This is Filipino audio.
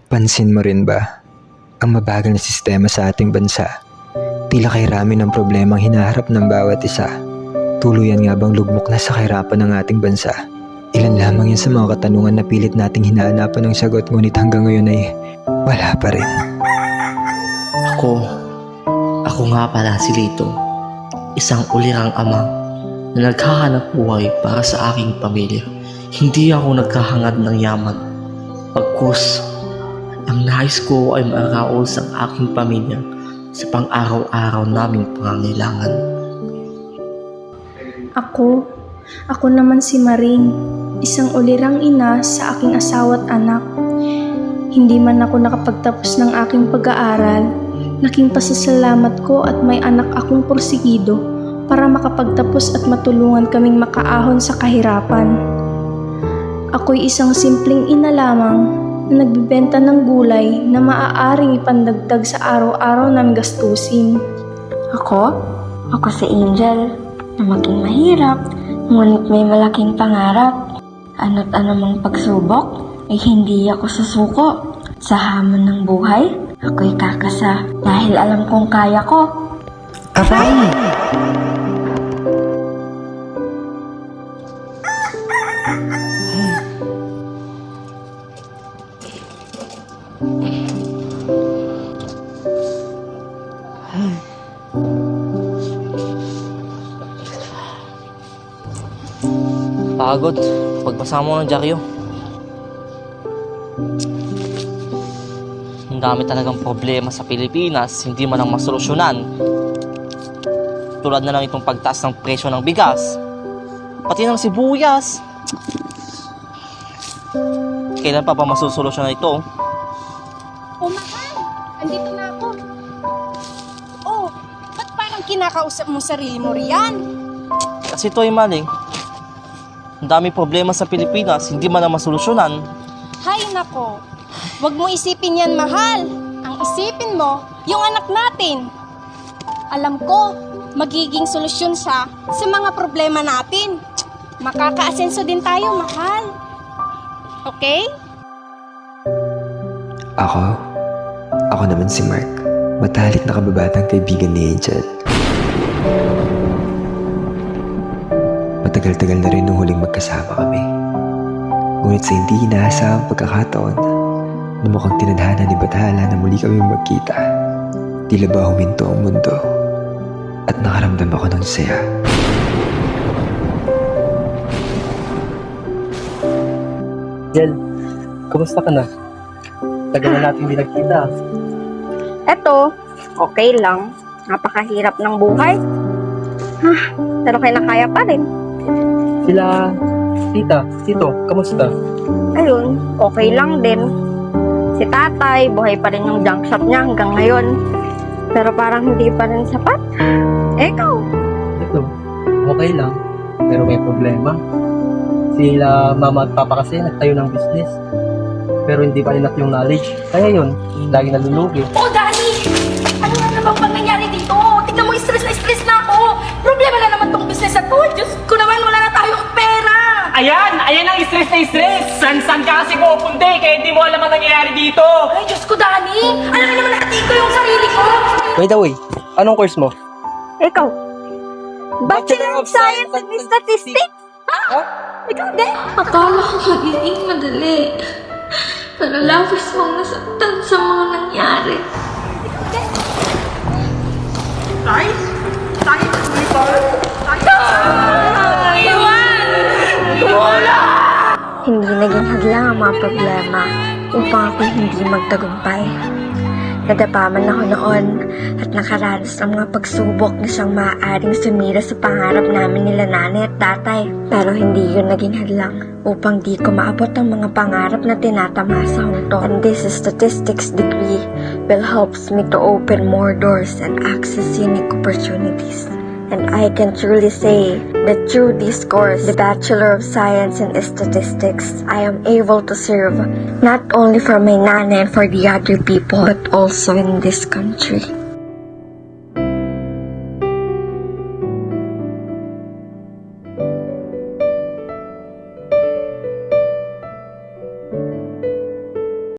Pansin mo rin ba ang mabagal na sistema sa ating bansa? Tila kairami ng problemang hinaharap ng bawat isa. Tuluyan nga bang lugmok na sa kahirapan ng ating bansa? Ilan lamang yan sa mga katanungan na pilit nating hinaanapan ng sagot, ngunit hanggang ngayon ay wala pa rin. Ako nga pala si Lito, isang ulirang ama na naghahanap buhay para sa aking pamilya. Hindi ako nagkahangad ng yaman. Pagkus, ang nais ko ay maaraos ang aking pamilya sa pang-araw-araw naming pangangailangan. Ako naman si Maring, isang ulirang ina sa aking asawa at anak. Hindi man ako nakapagtapos ng aking pag-aaral, laking pasasalamat ko at may anak akong porsigido para makapagtapos at matulungan kaming makaahon sa kahirapan. Ako'y isang simpleng ina lamang na nagbibenta ng gulay na maaaring ipandagdag sa araw-araw naming gastusin. Ako si Angel, na maging mahirap, ngunit may malaking pangarap. Ano't anumang pagsubok, ay hindi ako susuko. Sa hamon ng buhay, ako'y kakasa dahil alam kong kaya ko. Aray! Pagod, pagbasa mo ng dyaryo. Ang dami talagang problema sa Pilipinas, hindi man ang masolusyonan. Tulad na lang itong pagtaas ng presyo ng bigas, pati ng sibuyas. Kailan pa ba masusolusyonan ito? Oh, mahal! Andito na ako. Oh, ba't parang kinakausap mo sarili mo riyan? Kasi ito ay mali. Ang dami problema sa Pilipinas, hindi man ang masolusyonan. Hay nako, wag mo isipin yan, mahal. Ang isipin mo, yung anak natin. Alam ko, magiging solusyon siya sa mga problema natin. Makakaasenso din tayo, mahal. Okay? Ako naman si Mark. Matalik na kababatang kaibigan ni Angel. Matagal-tagal na rin nung huling magkasama kami. Ngunit sa hindi inaasahang pagkakataon, na mukhang tinadhana ni Bathala na muli kami magkita. Tila ba huminto ang mundo at nakaramdam ako ng saya. Jel, kumusta ka na? Tagal na natin hindi nagkita. Eto, okay lang. Napakahirap ng buhay. Pero kinakaya pa rin. Sila, tita, tito, kamusta? Ayun, okay lang din. Si tatay, buhay pa rin yung junk shop niya hanggang ngayon. Pero parang hindi pa rin sapat. Ikaw? Ito, okay lang. Pero may problema. Sila mama at papa kasi nagtayo ng business. Pero hindi pa enough yung knowledge. Kaya yun, lagi nalulugi. Oh, Daddy! Ano na naman bang nangyari dito? Tignan mo, stress na ako. Problema na naman tong business na to. Diyos ko naman, wala na tayong pera. Ayan ang stress na stress. San ka kasi pupunta kaya hindi mo alam ang nangyayari dito. Ay, Diyos ko, Daddy! Ano na naman nakatiin ko yung sarili ko? By the way, anong course mo? Ikaw? Bachelor of Science in Statistics? Ikaw din? Akala ko magiging madali. Pero labis mong nasaktan sa mga nangyari. Hindi naging hadlang ang mga problema upang ako hindi magtagumpay. Nadapa man ako noon at nakaranas ng mga pagsubok na siyang maaaring sumira sa pangarap namin nila nanay at tatay. Pero hindi yun naging hadlang upang di ko maabot ang mga pangarap na tinatamasa ko. And this statistics degree will helps me to open more doors and access unique opportunities. And I can truly say that through this course, the Bachelor of Science in Statistics, I am able to serve not only for my nana and for the other people, but also in this country.